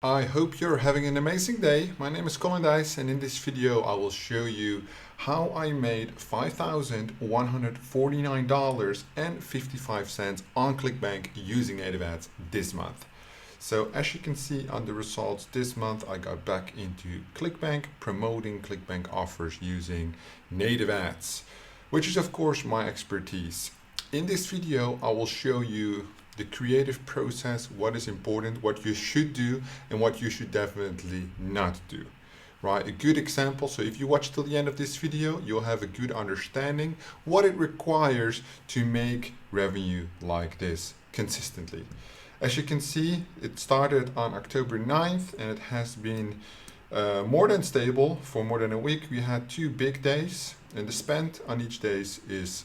I hope you're having an amazing day. My name is Colin Dijs, and in this video I will show you how I made $5,149.55 on ClickBank using native ads this month. So as you can see on the results this month, I got back into ClickBank, promoting ClickBank offers using native ads, which is of course my expertise. In this video, I will show you the creative process, what is important, what you should do, and what you should definitely not do. Right, a good example. So if you watch till the end of this video, you'll have a good understanding what it requires to make revenue like this consistently. As you can see, it started on October 9th and it has been more than stable for more than a week. We had 2 big days and the spend on each day is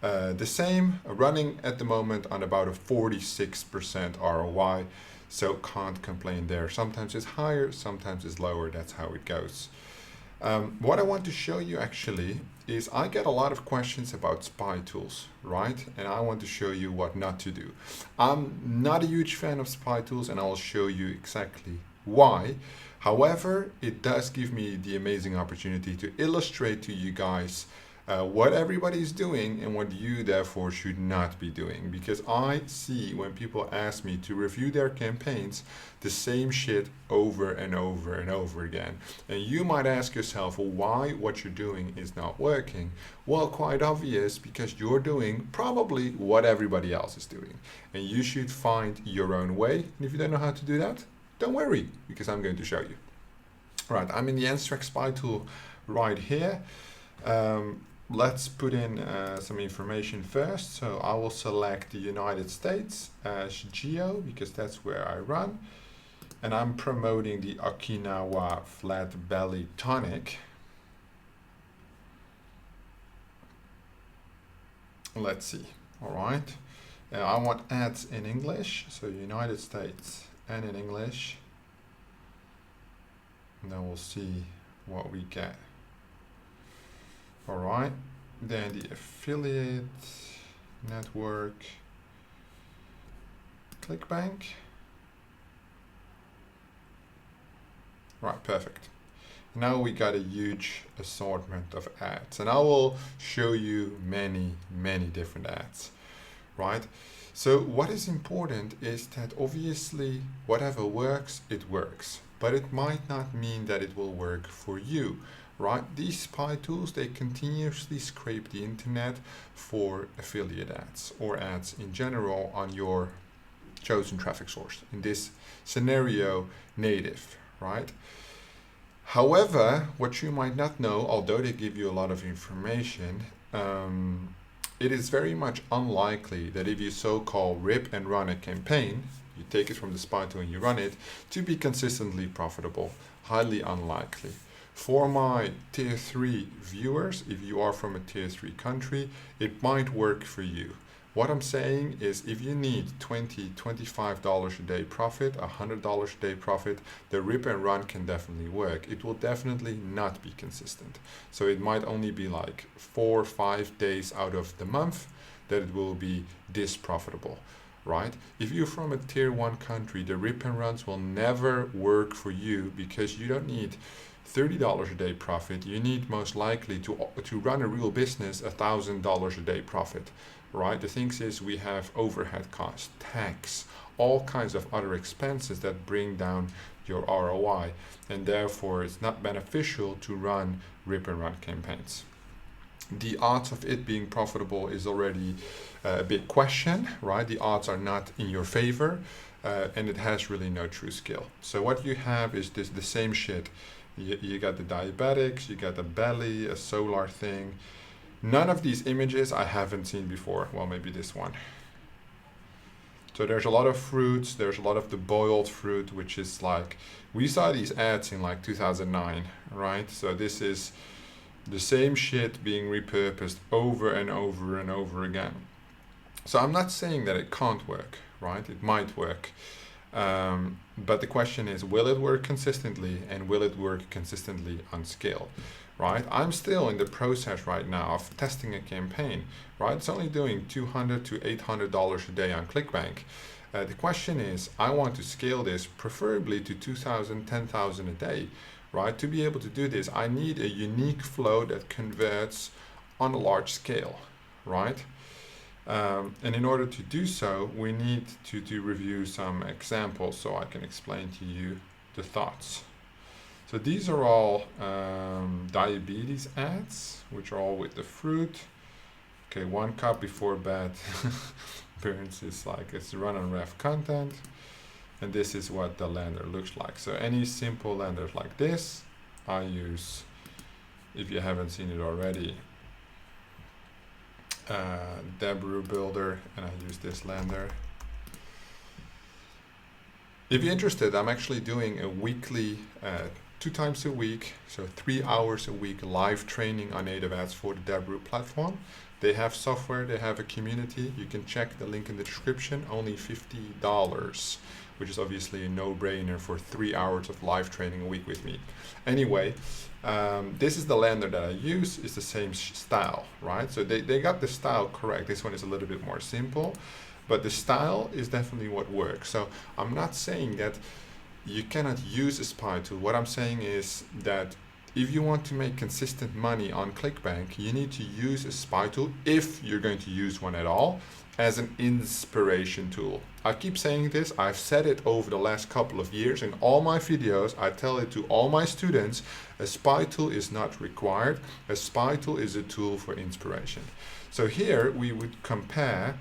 the same, running at the moment on about a 46% ROI, so can't complain there. Sometimes it's higher, sometimes it's lower, that's how it goes. What I want to show you actually is I get a lot of questions about spy tools, right? And I want to show you what not to do. I'm not a huge fan of spy tools and I will show you exactly why. However, it does give me the amazing opportunity to illustrate to you guys what everybody is doing and what you therefore should not be doing, because I see when people ask me to review their campaigns the same shit over and over and over again, and you might ask yourself, well, why what you're doing is not working? Well, quite obvious, because you're doing probably what everybody else is doing, and you should find your own way. And if you don't know how to do that, don't worry, because I'm going to show you. Right, I'm in the Anstrex spy tool right here. Let's put in some information first. So I will select the United States as geo because that's where I run. And I'm promoting the Okinawa Flat Belly Tonic. Let's see. All right. I want ads in English. So United States and in English. And then we'll see what we get. All right, then the affiliate network, ClickBank. Right, perfect. Now we got a huge assortment of ads, and I will show you many different ads, right? So what is important is that obviously whatever works, it works, but it might not mean that it will work for you. Right? These spy tools, they continuously scrape the internet for affiliate ads or ads in general on your chosen traffic source. In this scenario, native, right? However, what you might not know, although they give you a lot of information, it is very much unlikely that if you so-called rip and run a campaign, you take it from the spy tool and you run it, to be consistently profitable. Highly unlikely. For my tier 3 viewers, if you are from a tier 3 country, it might work for you. What I'm saying is if you need $20, $25 a day profit, $100 a day profit, the rip and run can definitely work. It will definitely not be consistent. So it might only be like 4 or 5 days out of the month that it will be this profitable. Right? If you're from a tier 1 country, the rip and runs will never work for you because you don't need $30 a day profit. You need most likely to run a real business $1,000 a day profit, right? The thing is we have overhead costs, tax, all kinds of other expenses that bring down your ROI, and therefore it's not beneficial to run rip and run campaigns. The odds of it being profitable is already a big question, right? The odds are not in your favor, and it has really no true skill. So what you have is the same shit. You got the diabetics, you got the belly, a solar thing. None of these images I haven't seen before. Well, maybe this one. So there's a lot of fruits. There's a lot of the boiled fruit, which is like, we saw these ads in like 2009, right? So this is the same shit being repurposed over and over and over again. So I'm not saying that it can't work, right? It might work. But the question is, will it work consistently, and will it work consistently on scale, right? I'm still in the process right now of testing a campaign, right? It's only doing $200 to $800 a day on ClickBank. The question is, I want to scale this preferably to 2,000, 10,000 a day, right? To be able to do this, I need a unique flow that converts on a large scale, right? And in order to do so, we need to review some examples so I can explain to you the thoughts. So these are all diabetes ads, which are all with the fruit. Okay, 1 cup before bed burns is like it's run on ref content. And this is what the lander looks like. So any simple landers like this, I use, if you haven't seen it already, Debrew Builder, and I use this lander. If you're interested, I'm actually doing a weekly, 2 times a week, so 3 hours a week live training on native ads for the Debrew platform. They have software, they have a community. You can check the link in the description, only $50, which is obviously a no-brainer for 3 hours of live training a week with me. Anyway, this is the lander that I use. It's the same style, right? So they got the style correct. This one is a little bit more simple, but the style is definitely what works. So I'm not saying that you cannot use a spy tool. What I'm saying is that if you want to make consistent money on ClickBank, you need to use a spy tool, if you're going to use one at all, as an inspiration tool. I keep saying this, I've said it over the last couple of years in all my videos. I tell it to all my students, a spy tool is not required. A spy tool is a tool for inspiration. So here we would compare,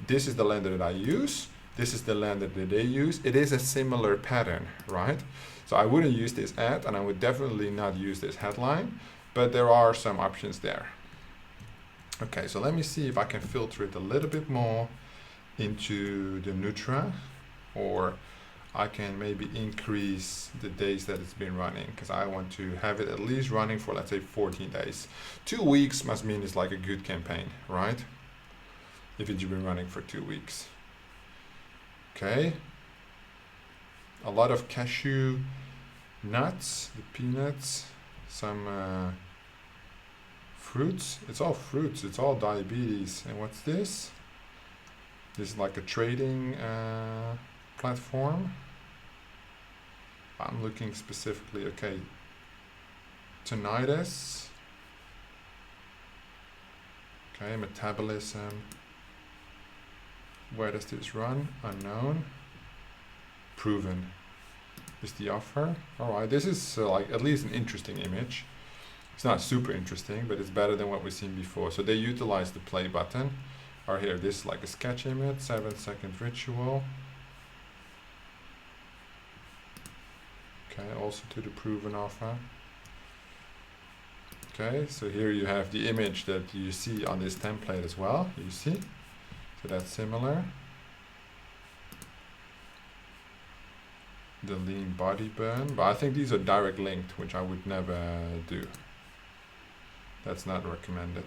this is the lander that I use, this is the lander that they use. It is a similar pattern, right? So I wouldn't use this ad, and I would definitely not use this headline, but there are some options there. Okay, so let me see if I can filter it a little bit more into the Nutra, or I can maybe increase the days that it's been running, because I want to have it at least running for, let's say, 14 days. 2 weeks must mean it's like a good campaign, right? If it's been running for 2 weeks. Okay. A lot of cashew nuts, the peanuts, some fruits. It's all fruits, it's all diabetes. And what's this? This is like a trading platform. I'm looking specifically, okay, tinnitus. Okay, metabolism. Where does this run? Unknown. Proven is the offer. All right, this is like at least an interesting image. It's not super interesting, but it's better than what we've seen before. So they utilize the play button. Or here, this is like a sketch image, 7-second ritual. Okay, also to the proven offer. Okay, so here you have the image that you see on this template as well, you see? So that's similar. The lean body burn, but I think these are direct linked, which I would never do. That's not recommended.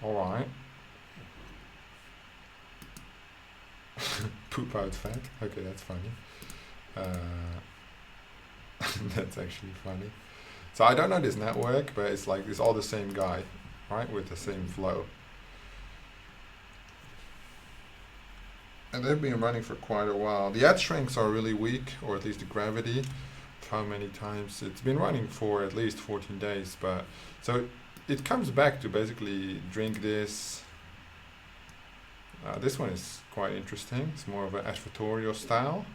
All right. Poop out fat. Okay, that's funny. That's actually funny. So I don't know this network, but it's like it's all the same guy, right, with the same flow. And they've been running for quite a while. The ad strengths are really weak, or at least the gravity. How many times it's been running for at least 14 days, but so it comes back to basically drink this. This one is quite interesting. It's more of an advertorial style.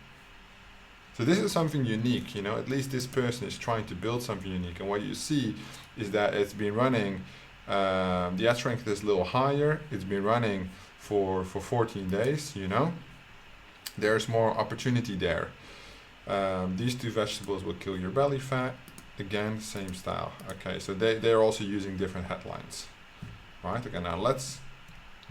So this is something unique, you know, at least this person is trying to build something unique. And what you see is that it's been running, the ad strength is a little higher. It's been running for 14 days, you know. There's more opportunity there. These 2 vegetables will kill your belly fat. Again, same style. Okay, so they're also using different headlines. Right, okay, now let's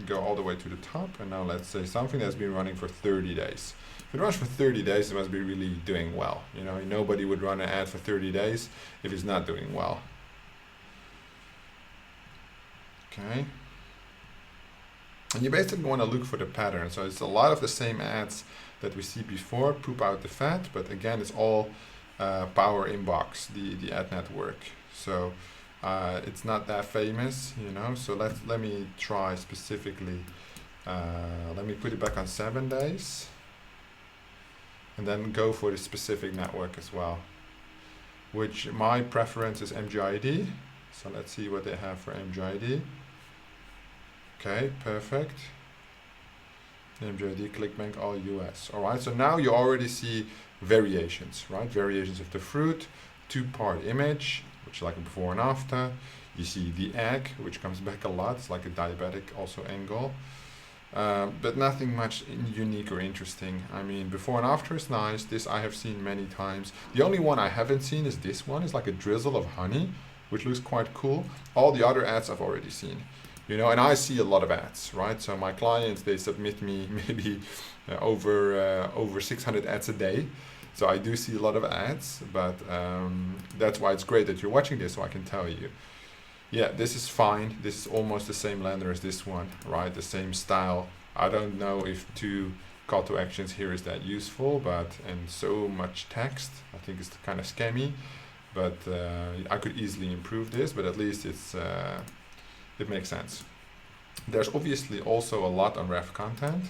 go all the way to the top, and now let's say something that's been running for 30 days. If it runs for 30 days, it must be really doing well. You know, nobody would run an ad for 30 days if it's not doing well. Okay. And you basically want to look for the pattern. So it's a lot of the same ads that we see before, poop out the fat, but again, it's all Power Inbox, the ad network. So it's not that famous, you know. So let me try specifically Let me put it back on 7 days. And then go for the specific network as well, which my preference is MGID. So let's see what they have for MGID. Okay, perfect. MGID, ClickBank, all US. All right, so now you already see variations, right? Variations of the fruit, 2-part image, which is like a before and after. You see the egg, which comes back a lot. It's like a diabetic also angle. But nothing much unique or interesting. I mean, before and after is nice. This I have seen many times. The only one I haven't seen is this one. It's like a drizzle of honey, which looks quite cool. All the other ads I've already seen. You know, and I see a lot of ads, right? So my clients, they submit me maybe over 600 ads a day. So I do see a lot of ads, but that's why it's great that you're watching this, so I can tell you. Yeah, this is fine. This is almost the same lender as this one, right? The same style. I don't know if 2 call to actions here is that useful, but and so much text, I think it's kind of scammy. But I could easily improve this, but at least it makes sense. There's obviously also a lot on ref content.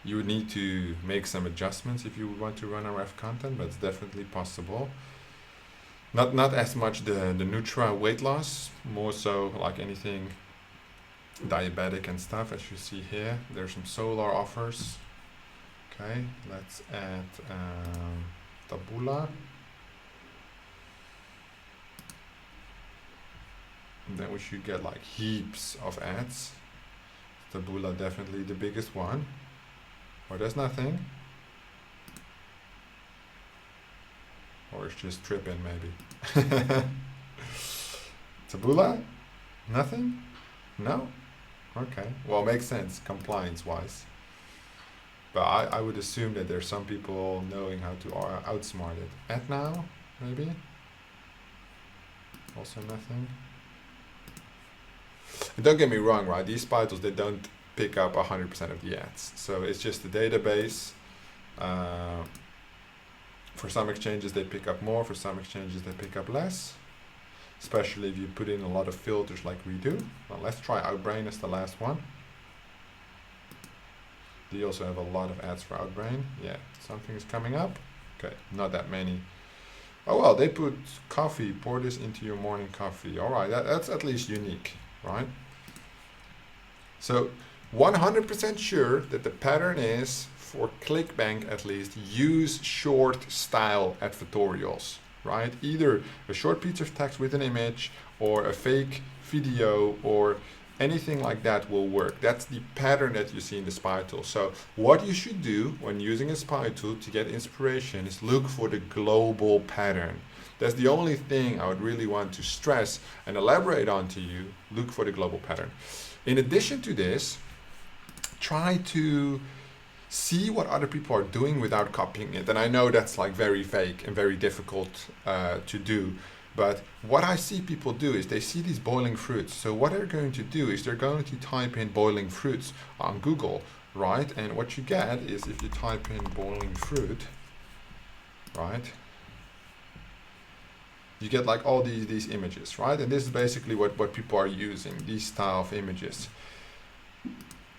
You would need to make some adjustments if you want to run on ref content, but it's definitely possible. Not as much the Nutra weight loss, more so like anything diabetic and stuff, as you see here. There's some solar offers. Okay, let's add Taboola. And then we should get like heaps of ads. Taboola definitely the biggest one. Or there's nothing. Or it's just tripping maybe. Taboola? Nothing? No? Okay. Well, makes sense compliance wise. But I would assume that there's some people knowing how to outsmart it. Ad now, maybe? Also nothing. And don't get me wrong, right? These spytools, they don't pick up 100% of the ads. So it's just a database. For some exchanges they pick up more, for some exchanges they pick up less. Especially if you put in a lot of filters like we do. Well, let's try Outbrain as the last one. Do you also have a lot of ads for Outbrain? Yeah, something is coming up. Okay, not that many. Oh well, they put coffee, pour this into your morning coffee. All right, that's at least unique, right? So 100% sure that the pattern is, for ClickBank at least, use short style advertorials, right? Either a short piece of text with an image or a fake video or anything like that will work. That's the pattern that you see in the spy tool. So what you should do when using a spy tool to get inspiration is look for the global pattern. That's the only thing I would really want to stress and elaborate on to you. Look for the global pattern. In addition to this, try to see what other people are doing without copying it. And I know that's like very fake and very difficult to do. But what I see people do is they see these boiling fruits. So what they're going to do is they're going to type in boiling fruits on Google, right? And what you get is, if you type in boiling fruit, right? You get like all these images, right? And this is basically what people are using, these style of images.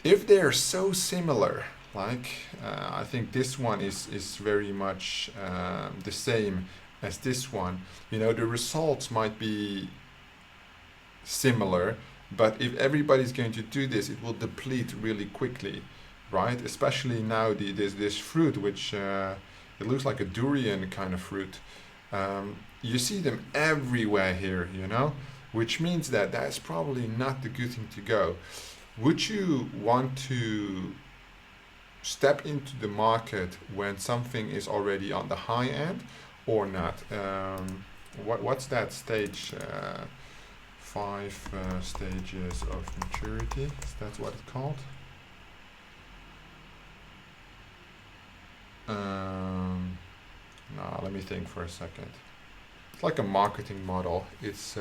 If they're so similar, like I think this one is very much the same as this one, you know, the results might be similar, but if everybody's going to do this, it will deplete really quickly, right? Especially now this fruit, which it looks like a durian kind of fruit. You see them everywhere here, you know, which means that that's probably not the good thing to go. Would you want to step into the market when something is already on the high end or not? What's that stage? 5 stages of maturity. Is that what it's called? No, let me think for a second. It's like a marketing model. It's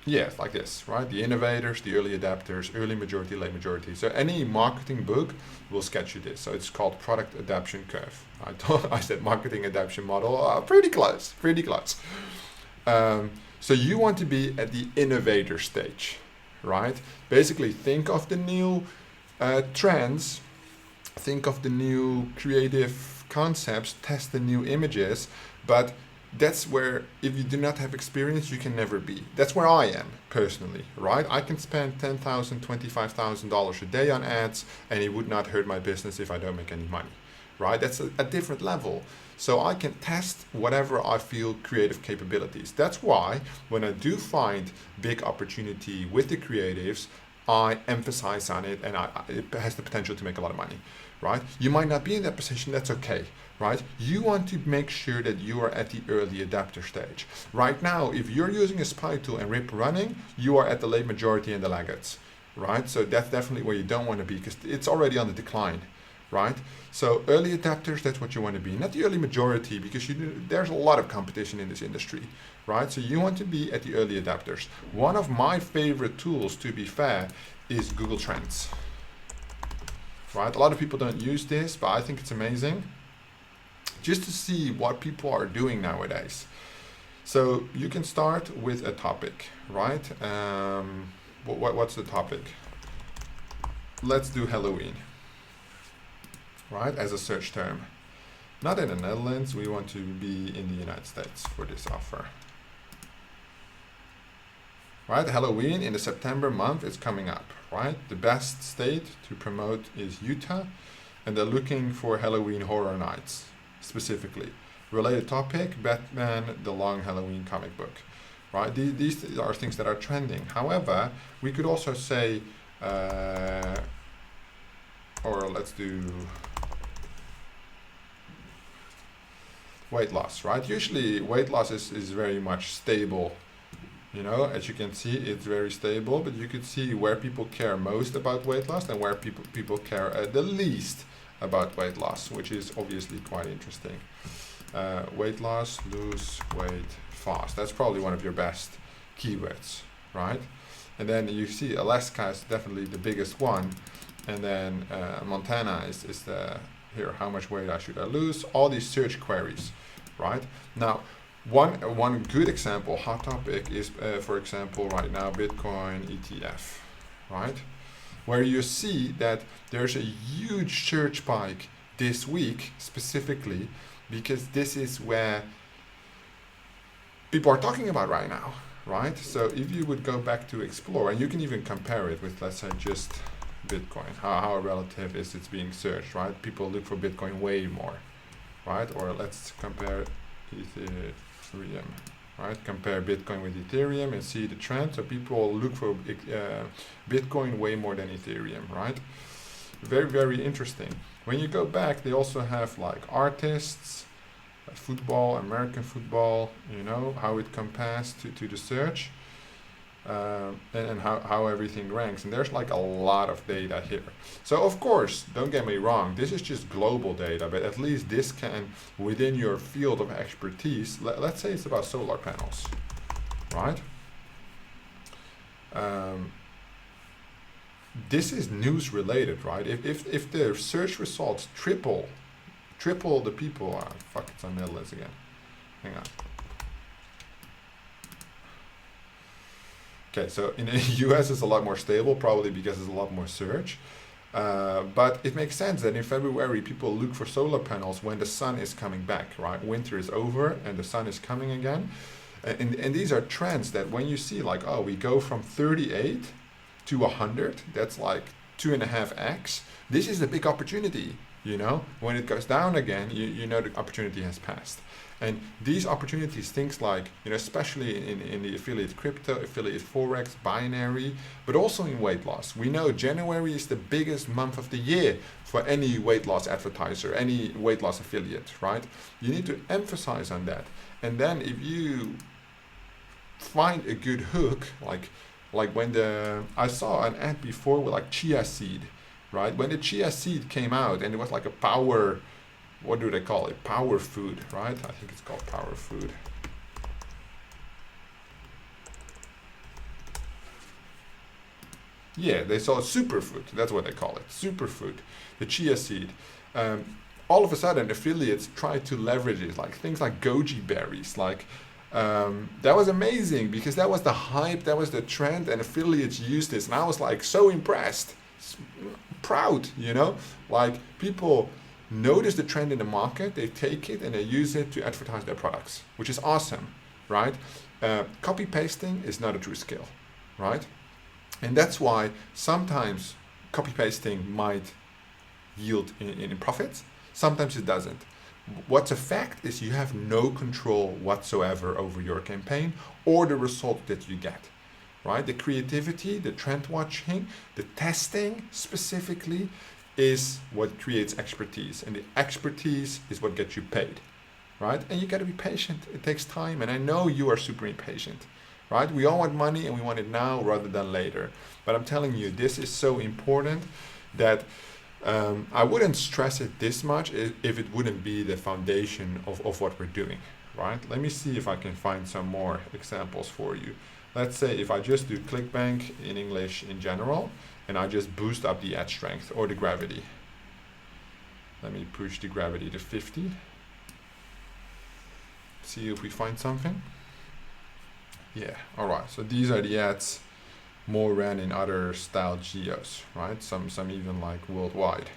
Yes, like this, right? The innovators, the early adapters, early majority, late majority. So any marketing book will sketch you this. So it's called product adaptation curve. I said marketing adaptation model. Pretty close, pretty close. So you want to be at the innovator stage, right? Basically, think of the new trends, think of the new creative concepts, test the new images, but that's where, if you do not have experience, you can never be. That's where I am personally, right? I can spend $10,000, $25,000 a day on ads, and it would not hurt my business if I don't make any money, right? That's a different level. So I can test whatever I feel creative capabilities. That's why when I do find big opportunity with the creatives, I emphasize on it, and it has the potential to make a lot of money, right? You might not be in that position, that's okay, right? You want to make sure that you are at the early adapter stage. Right now, if you're using a spy tool and rip running, you are at the late majority and the laggards, right? So that's definitely where you don't want to be, because it's already on the decline, right? So early adapters, that's what you want to be, not the early majority, because there's a lot of competition in this industry, right? So you want to be at the early adapters. One of my favorite tools, to be fair, is Google Trends, right? A lot of people don't use this, but I think it's amazing just to see what people are doing nowadays. So you can start with a topic, right? What's the topic? Let's do Halloween, right, as a search term. Not in the Netherlands, we want to be in the United States for this offer. Right, Halloween in the September month is coming up, right? The best state to promote is Utah, and they're looking for Halloween horror nights, specifically. Related topic, Batman, the Long Halloween comic book, right? These are things that are trending. However, we could also say, or let's do weight loss, right? Usually weight loss is very much stable. You know, as you can see, it's very stable, but you could see where people care most about weight loss and where people care the least about weight loss, which is obviously quite interesting. Weight loss, lose weight fast. That's probably one of your best keywords, right? And then you see Alaska is definitely the biggest one. And then Montana is the, here, how much weight should I lose? All these search queries, right? Now, one good example, hot topic is, for example, right now, Bitcoin ETF, right? Where you see that there's a huge search spike this week specifically, because this is where people are talking about right now, right? So if you would go back to explore, and you can even compare it with, let's say, just Bitcoin, how relative is it's being searched, right? People look for Bitcoin way more, right? Or let's compare Ethereum, right? Compare Bitcoin with Ethereum and see the trend. So people look for Bitcoin way more than Ethereum, right? Very, very interesting. When you go back, they also have like artists, football, American football, you know, how it compares to the search, and how everything ranks. And there's like a lot of data here. So of course, don't get me wrong, this is just global data, but at least this can, within your field of expertise, let's say it's about solar panels, right? This is news related, right? If the search results triple the people, fuck, it's on Netherlands again. Hang on. Okay, so in the US it's a lot more stable, probably because there's a lot more search. But it makes sense that in February people look for solar panels when the sun is coming back, right? Winter is over and the sun is coming again. And these are trends that when you see like, oh, we go from 38 to 100, that's like 2.5x. This is a big opportunity, you know? When it goes down again, you know the opportunity has passed. And these opportunities, things like, you know, especially in the affiliate crypto, affiliate forex, binary, but also in weight loss. We know January is the biggest month of the year for any weight loss advertiser, any weight loss affiliate, right? You need to emphasize on that. And then if you find a good hook, like when I saw an ad before with like chia seed, right? When the chia seed came out and it was like a power, what do they call it? Power food, right? I think it's called power food. Yeah, they saw superfood. That's what they call it, superfood, the chia seed. Um, all of a sudden, affiliates try to leverage it, like things like goji berries. Like that was amazing because that was the hype, that was the trend, and affiliates used this, and I was like so impressed, proud. Like people notice the trend in the market, they take it and they use it to advertise their products, which is awesome, right? Copy pasting is not a true skill, right? And that's why sometimes copy pasting might yield in profits, sometimes it doesn't. What's a fact is you have no control whatsoever over your campaign or the result that you get, right? The creativity, the trend watching, the testing specifically is what creates expertise, and the expertise is what gets you paid, right? And you got to be patient. It takes time, and I know you are super impatient, right? We all want money and we want it now rather than later. But I'm telling you, this is so important that I wouldn't stress it this much if it wouldn't be the foundation of what we're doing, right? Let me see if I can find some more examples for you. Let's say if I just do ClickBank in English in general, and I just boost up the ad strength or the gravity. Let me push the gravity to 50. See if we find something. Yeah, all right, so these are the ads more ran in other style geos, right? Some even like worldwide,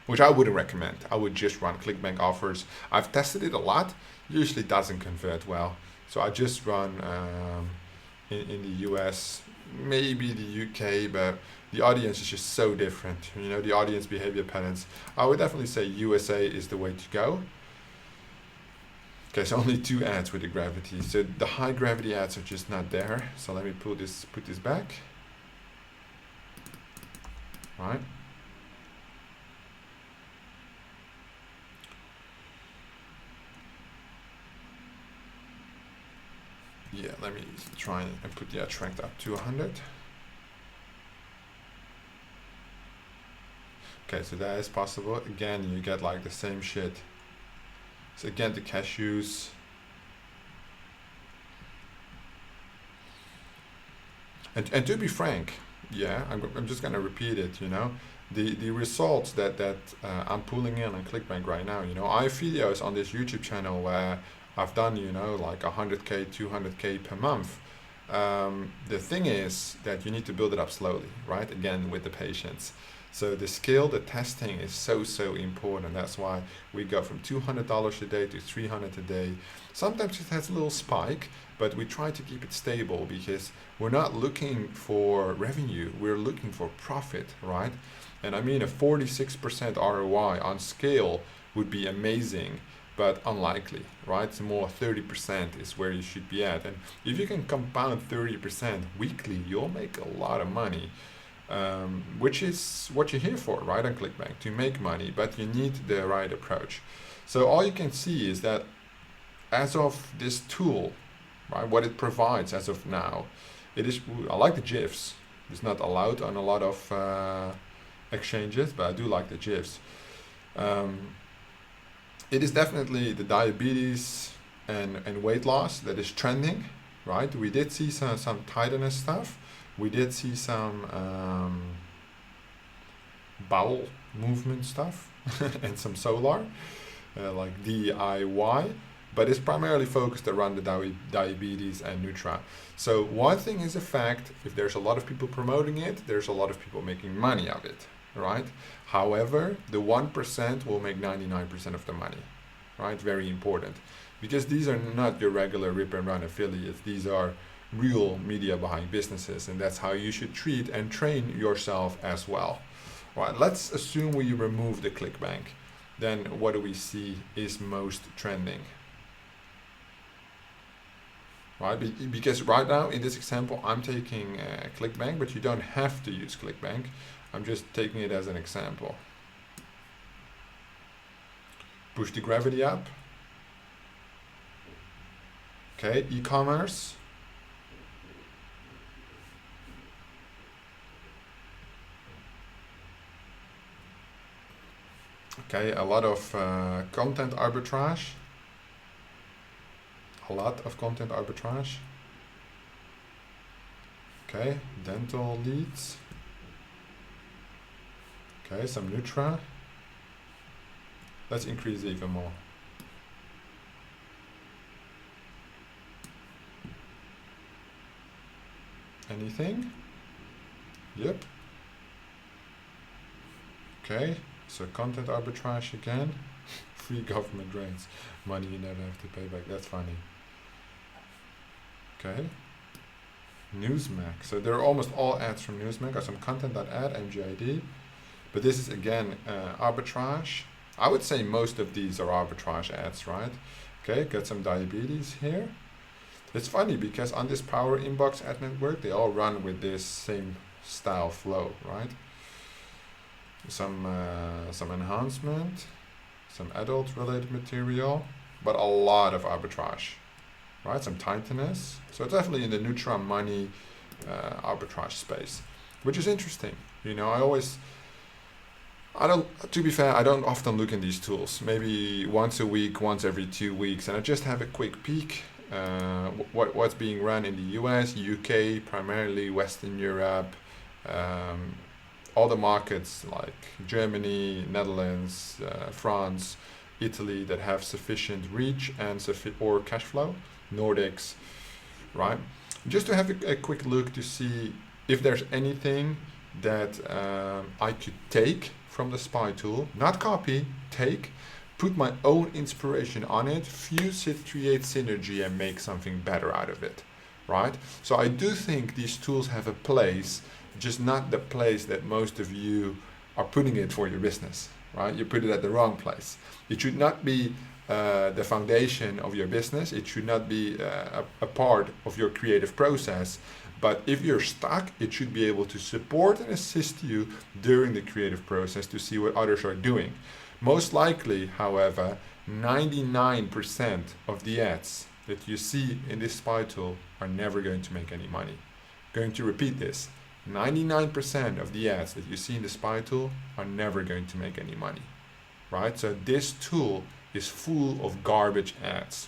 which I wouldn't recommend. I would just run ClickBank offers. I've tested it a lot, usually doesn't convert well. So I just run in the US, maybe the UK, but the audience is just so different. The audience behavior patterns. I would definitely say USA is the way to go. Okay, so only 2 ads with the gravity. So the high gravity ads are just not there. So let me put this back. Right. Yeah, let me try and put the ad strength up to 100. Okay, so that is possible. Again, you get like the same shit. So again, the cashews. And to be frank, yeah, I'm just gonna repeat it. The results that I'm pulling in on ClickBank right now. I have videos on this YouTube channel where I've done like 100K, 200K per month. The thing is that you need to build it up slowly, right? Again, with the patience. So the skill, the testing is so important. That's why we go from $200 a day to $300 a day. Sometimes it has a little spike, but we try to keep it stable because we're not looking for revenue. We're looking for profit, right? And I mean, a 46% ROI on scale would be amazing, but unlikely, right? So more 30% is where you should be at. And if you can compound 30% weekly, you'll make a lot of money. Which is what you're here for, right, on ClickBank, to make money, but you need the right approach. So all you can see is that as of this tool, right, what it provides as of now, I like the GIFs. It's not allowed on a lot of exchanges, but I do like the GIFs. It is definitely the diabetes and weight loss that is trending, right? We did see some tidiness stuff. We did see some bowel movement stuff and some solar, like DIY, but it's primarily focused around the diabetes and Nutra. So one thing is a fact, if there's a lot of people promoting it, there's a lot of people making money of it, right? However, the 1% will make 99% of the money, right? Very important, because these are not your regular rip and run affiliates. These are real media buying businesses, and that's how you should treat and train yourself as well. Right, let's assume we remove the ClickBank. Then what do we see is most trending? Right, because right now in this example I'm taking ClickBank, but you don't have to use ClickBank. I'm just taking it as an example. Push the gravity up. Okay, e-commerce. Okay, a lot of content arbitrage. A lot of content arbitrage. Okay, dental leads. Okay, some Nutra. Let's increase it even more. Anything? Yep. Okay, so content arbitrage again. Free government rates. Money you never have to pay back. That's funny. Okay. Newsmax. So they're almost all ads from Newsmax. Got some content.ad, MGID. But this is again arbitrage. I would say most of these are arbitrage ads, right? Okay, got some diabetes here. It's funny because on this Power Inbox ad network, they all run with this same style flow, right? Some enhancement, some adult-related material, but a lot of arbitrage, right? Some tightness. So it's definitely in the Nutra money arbitrage space, which is interesting. You know, to be fair, I don't often look in these tools. Maybe once a week, once every 2 weeks, and I just have a quick peek. What's being run in the US, UK, primarily Western Europe, all the markets like Germany, Netherlands, France, Italy that have sufficient reach and or cash flow, Nordics, right? Just to have a quick look to see if there's anything that I could take from the spy tool, not copy, take, put my own inspiration on it, fuse it, create synergy, and make something better out of it, right? So I do think these tools have a place, just not the place that most of you are putting it for your business, right? You put it at the wrong place. It should not be the foundation of your business. It should not be a part of your creative process. But if you're stuck, it should be able to support and assist you during the creative process to see what others are doing. Most likely, however, 99% of the ads that you see in this spy tool are never going to make any money. Going to repeat this. 99% of the ads that you see in the spy tool are never going to make any money, right? So this tool is full of garbage ads,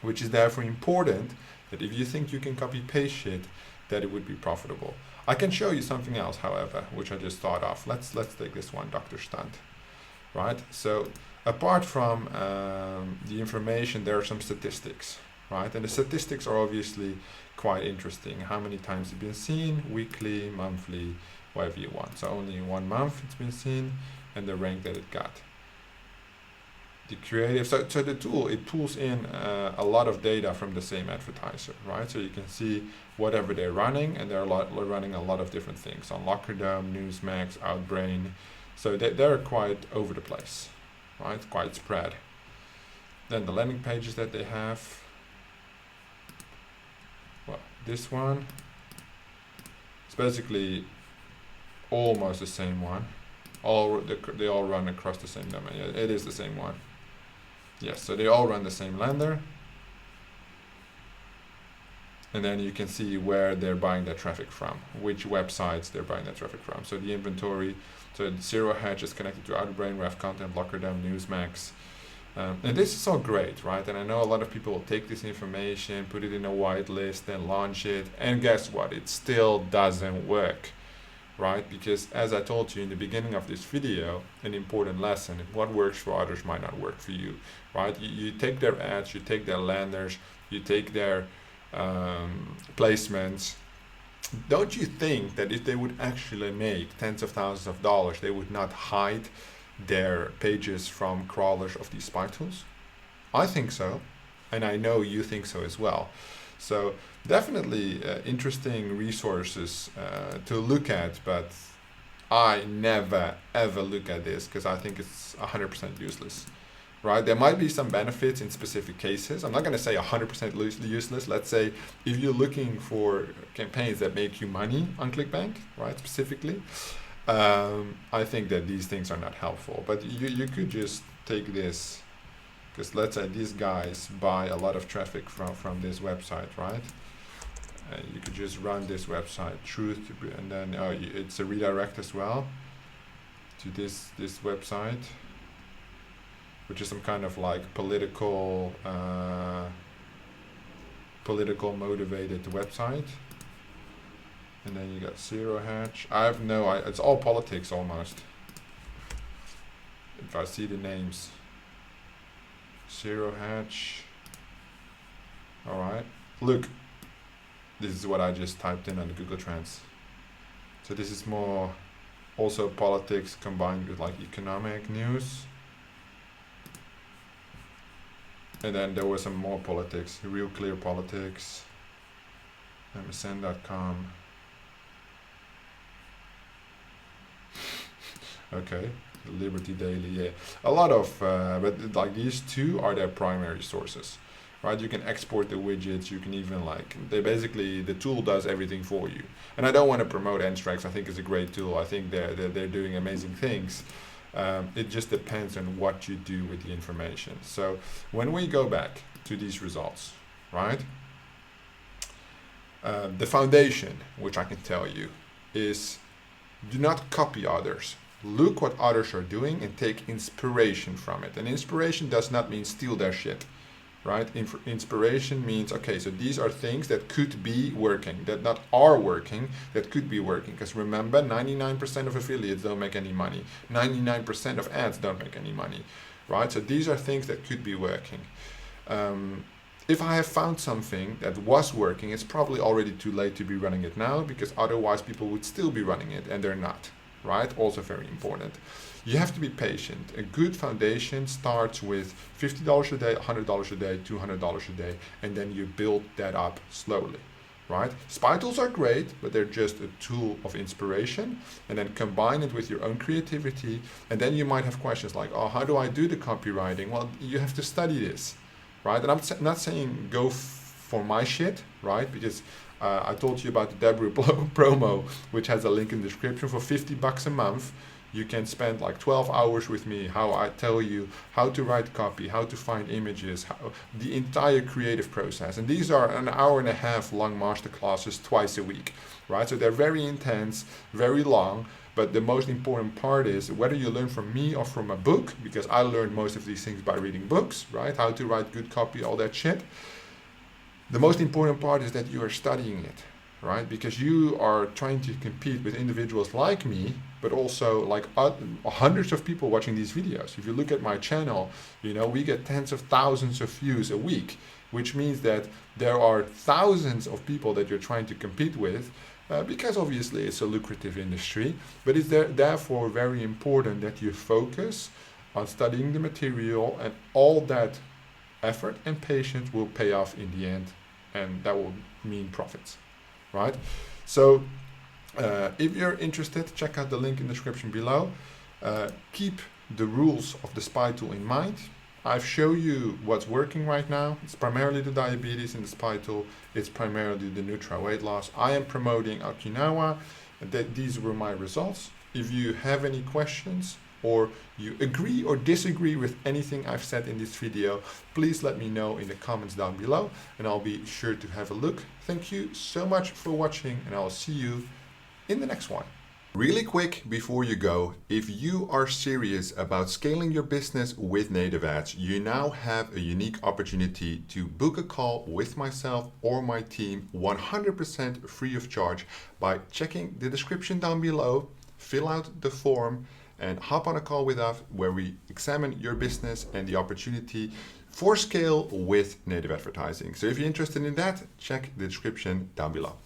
which is therefore important that if you think you can copy paste shit, that it would be profitable. I can show you something else, however, which I just thought of. Let's take this one, Dr. Stunt, right? So apart from the information, there are some statistics, right? And the statistics are obviously quite interesting. How many times it's been seen, weekly, monthly, whatever you want. So only in 1 month it's been seen, and the rank that it got. The creative, so the tool, it pulls in a lot of data from the same advertiser, right? So you can see whatever they're running, and they're running a lot of different things on Lockerdome, Newsmax, Outbrain. So they're quite over the place, right? Quite spread. Then the landing pages that they have. Well, this one, it's basically almost the same one. They all run across the same domain. Yeah, it is the same one. Yes, so they all run the same lender. And then you can see where they're buying their traffic from, which websites they're buying their traffic from. So the inventory, so Zero Hedge is connected to Outbrain, Ref Content, Lockerdome, Newsmax. And this is all great, right? And I know a lot of people will take this information, put it in a whitelist, then launch it. And guess what? It still doesn't work, right? Because as I told you in the beginning of this video, an important lesson, what works for others might not work for you, right? You take their ads, you take their landers, you take their placements. Don't you think that if they would actually make tens of thousands of dollars, they would not hide their pages from crawlers of these spy tools? I think so, and I know you think so as well. So definitely interesting resources to look at, but I never ever look at this because I think it's 100% useless, right? There might be some benefits in specific cases. I'm not going to say 100% useless. Let's say if you're looking for campaigns that make you money on ClickBank, right, specifically, I think that these things are not helpful. But you could just take this, because let's say these guys buy a lot of traffic from this website, right? You could just run this website, and then it's a redirect as well to this website, which is some kind of like political motivated website. And then you got Zero Hedge. It's all politics almost. if I see the names, Zero Hatch. All right, look, this is what I just typed in on the Google Trends. So this is more also politics combined with like economic news. And then there was some more politics, Real Clear Politics, MSN.com. Okay, Liberty Daily, yeah. A lot of, but like these two are their primary sources, right? You can export the widgets, you can even like, they basically, the tool does everything for you. And I don't want to promote Anstrex, I think it's a great tool. I think they're doing amazing things. It just depends on what you do with the information. So when we go back to these results, right? The foundation, which I can tell you, is do not copy others. Look what others are doing and take inspiration from it. And inspiration does not mean steal their shit, right? Inspiration means, okay, so these are things that could be working, that not are working, that could be working. Because remember, 99% of affiliates don't make any money. 99% of ads don't make any money, right? So these are things that could be working. If I have found something that was working, it's probably already too late to be running it now, because otherwise people would still be running it and they're not, right? Also very important. You have to be patient. A good foundation starts with $50 a day, $100 a day, $200 a day, and then you build that up slowly, right? Spy tools are great, but they're just a tool of inspiration, and then combine it with your own creativity, and then you might have questions like, oh, how do I do the copywriting? Well, you have to study this, right? And I'm not saying go for my shit, right? Because I told you about the Debra promo, which has a link in the description. For $50 a month, you can spend like 12 hours with me, how I tell you how to write copy, how to find images, the entire creative process. And these are an hour and a half long masterclasses twice a week, right? So they're very intense, very long, but the most important part is whether you learn from me or from a book, because I learned most of these things by reading books, right? How to write good copy, all that shit. The most important part is that you are studying it, right? Because you are trying to compete with individuals like me, but also like hundreds of people watching these videos. If you look at my channel, you know, we get tens of thousands of views a week, which means that there are thousands of people that you're trying to compete with, because obviously it's a lucrative industry, but it's therefore very important that you focus on studying the material, and all that effort and patience will pay off in the end, and that will mean profits, right? So if you're interested, check out the link in the description below. Keep the rules of the spy tool in mind. I've shown you what's working right now. It's primarily the diabetes in the spy tool. It's primarily the Nutra weight loss. I am promoting Okinawa. These were my results. If you have any questions, or you agree or disagree with anything I've said in this video, please let me know in the comments down below, and I'll be sure to have a look. Thank you so much for watching, and I'll see you in the next one. Really quick before you go, if you are serious about scaling your business with native ads, you now have a unique opportunity to book a call with myself or my team 100% free of charge by checking the description down below, fill out the form, and hop on a call with us where we examine your business and the opportunity for scale with native advertising. So if you're interested in that, check the description down below.